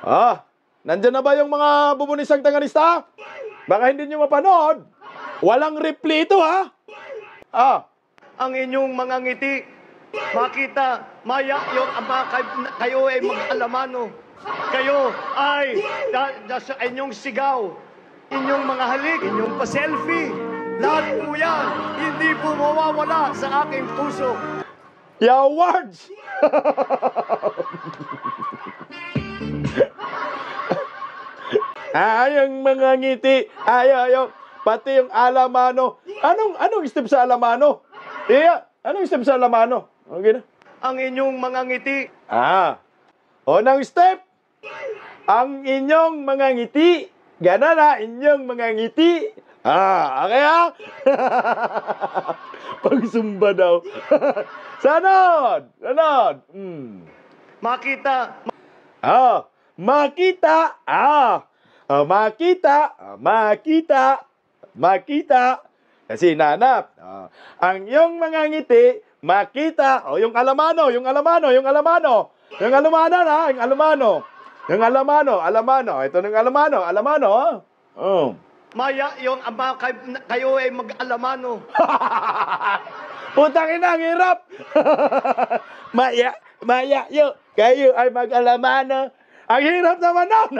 Ah, nandyan na ba yung mga bubunisang tanganista? Baka hindi nyo mapanood. Walang reply ito, ha? Ah, Ang inyong mga ngiti, makita, maya yung kayo ay mag-alamano. Kayo ay sa inyong sigaw, inyong mga halik, inyong pa-selfie. Lahat po yan, hindi po mawawala sa aking puso. yeah, words! Yung mga ngiti, ayaw. Pati yung alamano. Anong step sa alamano? Iya, anong step sa alamano? Okay na. Ang inyong mga ngiti, Unang step, ang inyong mga ngiti. Gana na, inyong mga ngiti. Okay ha? Pagsumba daw. Sanod! makita, Makita. Makita. Kasi nanap. Ang iyong mga ngiti, makita. Yung alamano. Ito ng alamano. maya yung kayo ay mag-alamano. Putang ina, ang hirap. Maya, kayo ay mag-alamano. Ang hirap naman nun.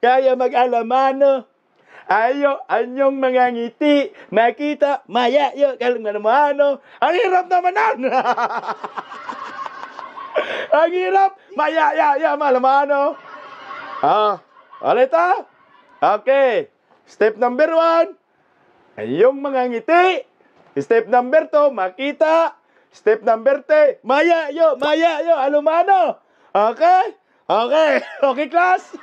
Kaya mag-alamano. Anyong mga ngiti, makita, kalang alamano. Ang hirap naman nun. Ang hirap. Malamano. Ulit ha. Okay. Step number 1. Anyong mga ngiti. Step number 2, makita. Step number 3, maya yo, alumano. Okay, class.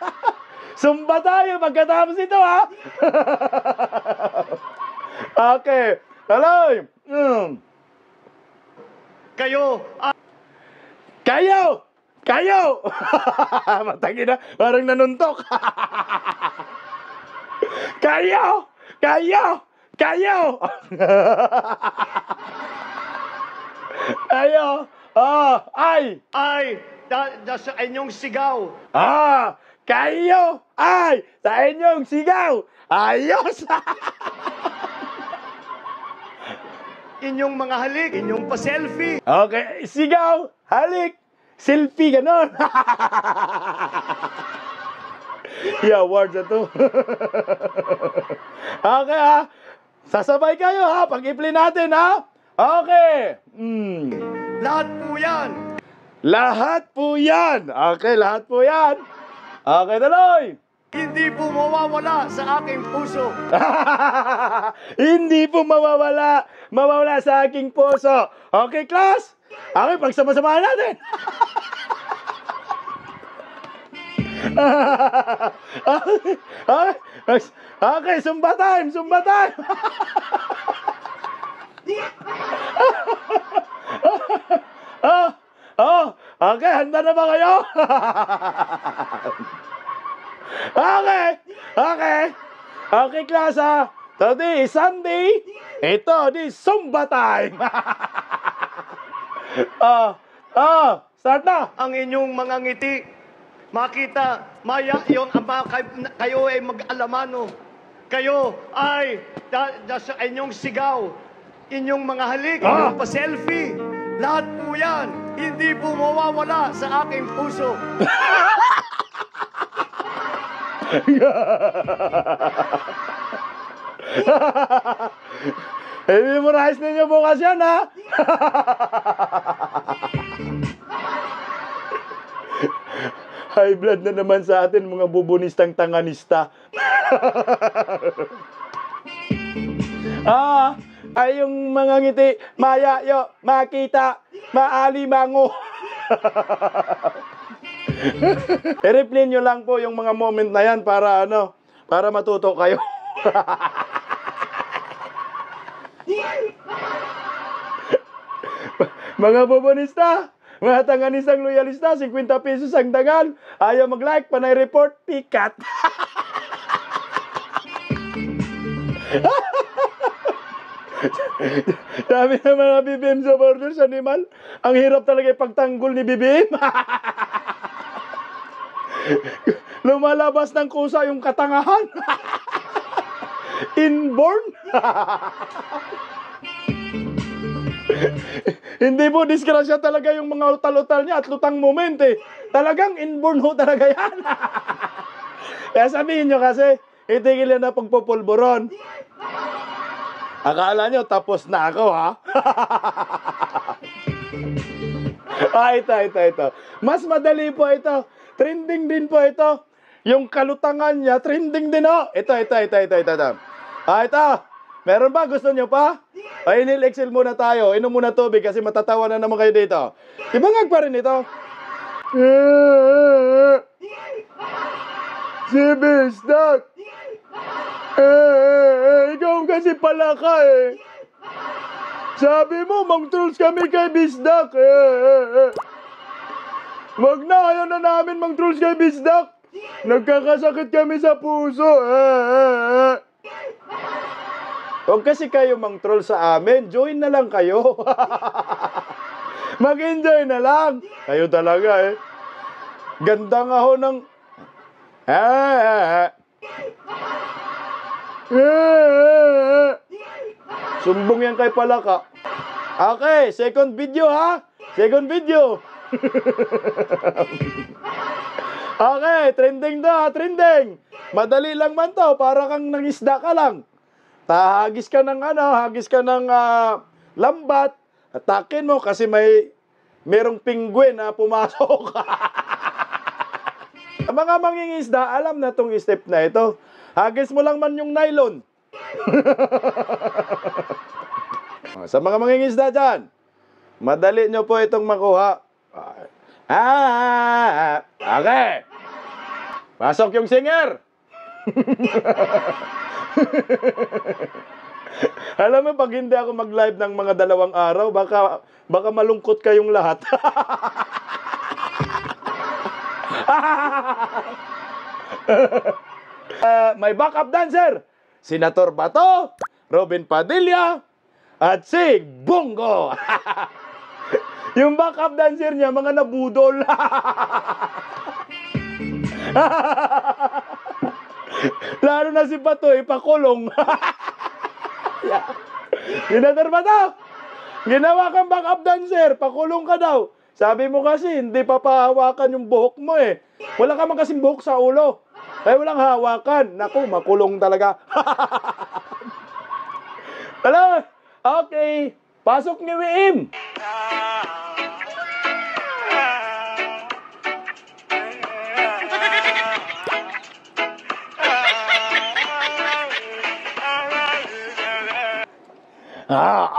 Sumba tayo pagkatapos ito, ha. Okay, tuloy. Kayo. Matagi na, parang nanuntok. Kayo. Sa inyong sigaw. Kayo ay sa inyong sigaw. Ayos. Inyong mga halik, inyong pa-selfie. Okay, sigaw, halik, selfie, ganon. Yeah, words na to. Okay, ha. Sasabay kayo, ha. Pag-i-play natin, ha. Okay. Lahat po yan. Okay, lahat po yan. Okay, tuloy. Hindi po mawawala sa aking puso. Hindi po mawawala sa aking puso. Okay, class? Okay, pagsama-samahan natin. Okay, Zumba time. Okay, handa na ba kayo? Okay, class, ha. Today is Sunday. Ito, this Zumba time. Start na. Ang inyong mga ngiti, makita, maya yung kayo ay mag-alamano. Kayo ay sa inyong sigaw, inyong mga halik, inyong pa-selfie. Lahat po yan, hindi po mawawala sa aking puso. I-memorize ninyo bukas yan, ha? High blood na naman sa atin, mga bubunistang tanganista. Ay yung mga ngiti, maya, makita, maalimango. I-replay nyo lang po yung mga moment na yan para matuto kayo. Mga bubunista, mga tanganisang loyalista, 50 pesos ang dagan. Ayaw mag-like, panay report, pikat. Sabi ng mga BBM supporters, animal, ang hirap talaga ipagtanggol ni BBM. Lumalabas ng kusa yung katangahan. Inborn. Hindi po disgrasya talaga yung mga utal-utal niya at lutang moment eh. Talagang inborn ho talaga yan. Kaya sabihin nyo kasi, itigil yan na pagpupulburon. Akala nyo, tapos na ako, ha? Ito. Mas madali po ito. Trending din po ito. Yung kalutangan niya, trending din, ho. Ito. Ito. Meron ba? Gusto nyo pa? Ay, inil-excel muna tayo. Inom muna tubig kasi matatawa na naman kayo dito. Ibangag pa rin ito. Si Bisdak. Ikaw kasi pala ka eh. Sabi mo, mang-trolls kami kay Bisdak. Wag na, ayaw na namin mang-trolls kay Bisdak. Nagkakasakit kami sa puso. Huwag kasi kayo mang-troll sa amin. Join na lang kayo. Mag-enjoy na lang. Kayo talaga eh. Ganda nga ho ng... Sumbong yan kay Palaka. Okay, second video ha. Second video. Okay, trending to, trending. Madali lang man to, para kang nangisda ka lang. Hagis ka ng lambat, atakin mo kasi merong penguin na pumasok. Mga mangingisda, alam na tong step na ito. Hagis mo lang man yung nylon. Sa mga mangingisda dyan, madali nyo po itong makuha. Okay. Pasok yung singer. Alam mo, pag hindi ako mag-live ng mga 2 araw, baka malungkot kayong lahat. May backup dancer, Senator Bato, Robin Padilla, at si Bongo. Yung backup dancer niya, mga nabudol. Lalo na si Bato, ipakulong. Senator Bato, ginawa kang backup dancer, pakulong ka daw. Sabi mo kasi, hindi papahawakan yung buhok mo eh. Wala ka man kasing buhok sa ulo. Kaya walang hawakan. Naku, makulong talaga. Hello? Okay. Pasok ni WM.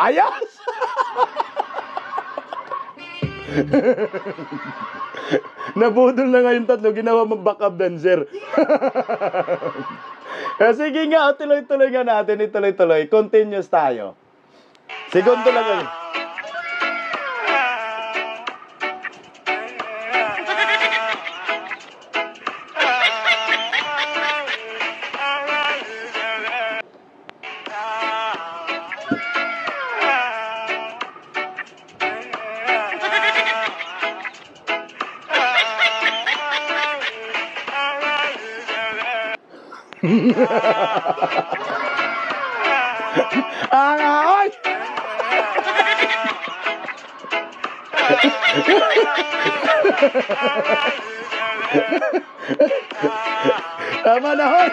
Ayos! Nabudol na ngayon 3, ginawa mong backup dancer. Sige nga, tuloy-tuloy nga natin, ituloy-tuloy. Continuous tayo. Segundo lang yun. Ay! Tama na, hoy!